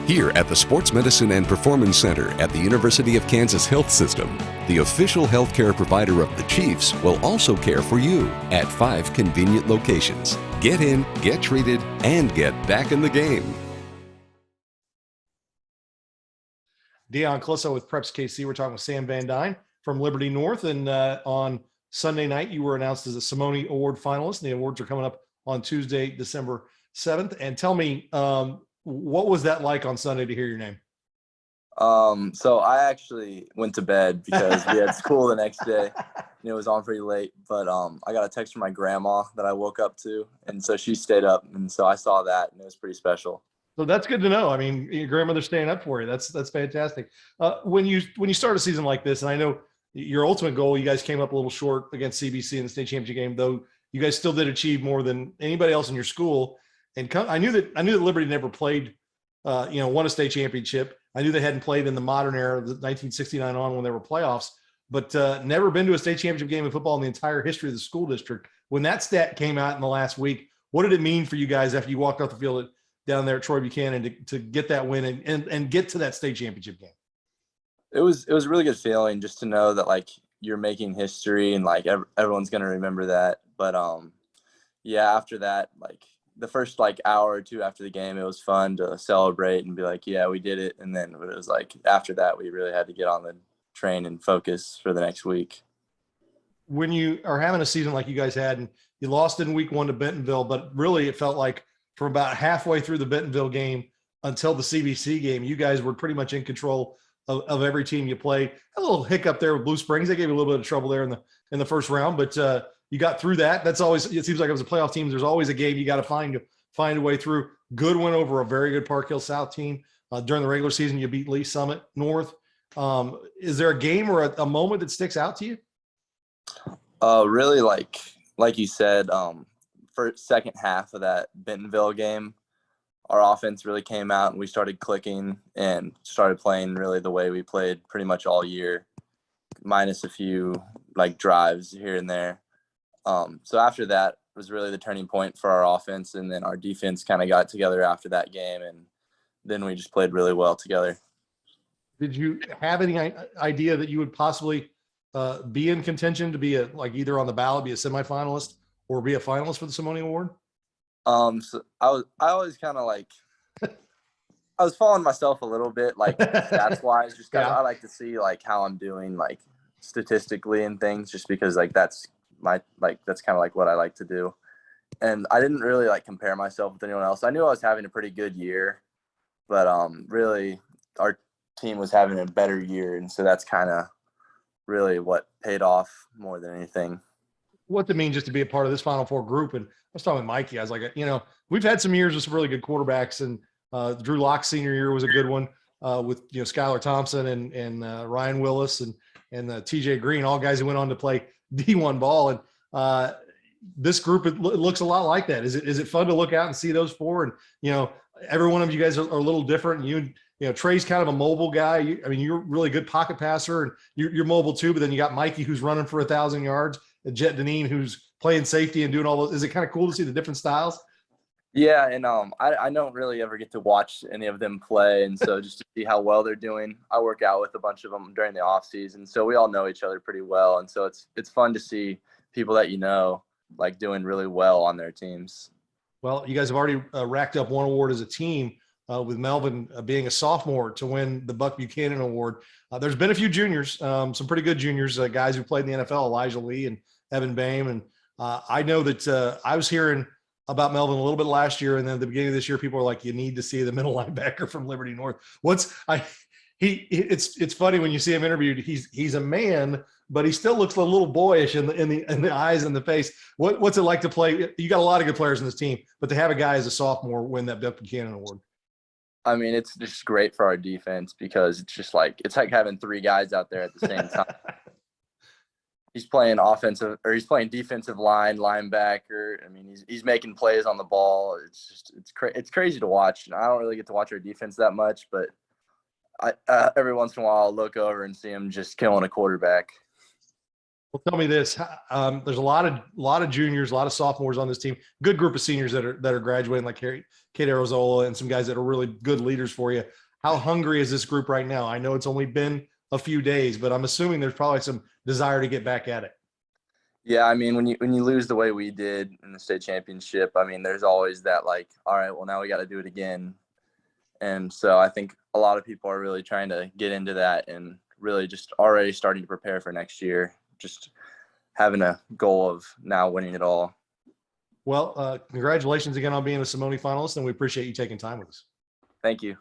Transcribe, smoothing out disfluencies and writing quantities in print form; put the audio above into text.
Here at the Sports Medicine and Performance Center at the University of Kansas Health System, the official healthcare provider of the Chiefs will also care for you at 5 convenient locations. Get in, get treated, and get back in the game. Dion Clisso with Preps KC. We're talking with Sam Van Dyne from Liberty North. And on Sunday night, you were announced as a Simone Award finalist. And the awards are coming up on Tuesday, December 7th. And tell me, what was that like on Sunday to hear your name? So I actually went to bed because we had school the next day and it was on pretty late, but I got a text from my grandma that I woke up to, and so she stayed up, and so I saw that, and it was pretty special. So that's good to know. I mean, your grandmother's staying up for you. That's fantastic. When you start a season like this, and I know your ultimate goal, you guys came up a little short against CBC in the state championship game, though you guys still did achieve more than anybody else in your school. And I knew that Liberty never played, won a state championship. I knew they hadn't played in the modern era, the 1969 on, when there were playoffs, but never been to a state championship game of football in the entire history of the school district. When that stat came out in the last week, what did it mean for you guys after you walked off the field down there at Troy Buchanan to get that win and get to that state championship game? It was a really good feeling just to know that, like, you're making history and, like, everyone's going to remember that. But, yeah, after that, like, the first, like, hour or two after the game, it was fun to celebrate and be like, yeah, we did it. And then it was like, after that, we really had to get on the train and focus for the next week. When you are having a season like you guys had, and you lost in week 1 to Bentonville, but really it felt like from about halfway through the Bentonville game until the CBC game, you guys were pretty much in control of every team you played. A little hiccup there with Blue Springs. They gave you a little bit of trouble there in the first round, but you got through that. That's always, it seems like it was a playoff team. There's always a game you got to find a way through. Good win over a very good Park Hill South team. During the regular season, you beat Lee Summit North. Is there a game or a moment that sticks out to you? Really, like you said, for second half of that Bentonville game, our offense really came out and we started clicking and started playing really the way we played pretty much all year, minus a few like drives here and there. So after that was really the turning point for our offense, and then our defense kind of got together after that game, and then we just played really well together. Did you have any idea that you would possibly be in contention to be either on the ballot, be a semifinalist, or be a finalist for the Simone Award? So I always kind of like, I was following myself a little bit, like stats wise, just because I like to see like how I'm doing, like statistically and things, just because like that's kind of like what I like to do. And I didn't really like compare myself with anyone else. I knew I was having a pretty good year, but really our team was having a better year, and so that's kind of really what paid off more than anything. What it means just to be a part of this Final Four group. And I was talking with Mikey. I was like, we've had some years with some really good quarterbacks, and Drew Locke's senior year was a good one with Skylar Thompson and Ryan Willis and TJ Green, all guys who went on to play D1 ball. And this group, it looks a lot like that. Is it fun to look out and see those four? And every one of you guys are a little different. And Trey's kind of a mobile guy. You're a really good pocket passer, and you're mobile too. But then you got Mikey, who's running for 1,000 yards, and Jet Deneen, who's playing safety and doing all those. Is it kind of cool to see the different styles? Yeah, and I don't really ever get to watch any of them play, and so just to see how well they're doing, I work out with a bunch of them during the off season, so we all know each other pretty well, and so it's fun to see people that like doing really well on their teams. Well, you guys have already racked up one award as a team, with Melvin being a sophomore to win the Buck Buchanan Award. There's been a few juniors, some pretty good juniors, guys who played in the NFL, Elijah Lee and Evan Boehm. And I know that I was hearing about Melvin a little bit last year, and then at the beginning of this year, people were like, "You need to see the middle linebacker from Liberty North." It's funny when you see him interviewed. He's a man, but he still looks a little boyish in the eyes and the face. What's it like to play? You got a lot of good players in this team, but to have a guy as a sophomore win that Buck Buchanan Award. I mean, it's just great for our defense because it's like having 3 guys out there at the same time. He's playing defensive line, linebacker. I mean, he's making plays on the ball. It's crazy to watch. And I don't really get to watch our defense that much, but every once in a while I'll look over and see him just killing a quarterback. Well, tell me this: there's a lot of juniors, a lot of sophomores on this team. Good group of seniors that are graduating, like Kate Arizola, and some guys that are really good leaders for you. How hungry is this group right now? I know it's only been a few days, but I'm assuming there's probably some desire to get back at it. Yeah, I mean, when you lose the way we did in the state championship, I mean, there's always that like, all right, well, now we got to do it again. And so I think a lot of people are really trying to get into that and really just already starting to prepare for next year, just having a goal of now winning it all. Well, congratulations again on being a Simone finalist, and we appreciate you taking time with us. Thank you.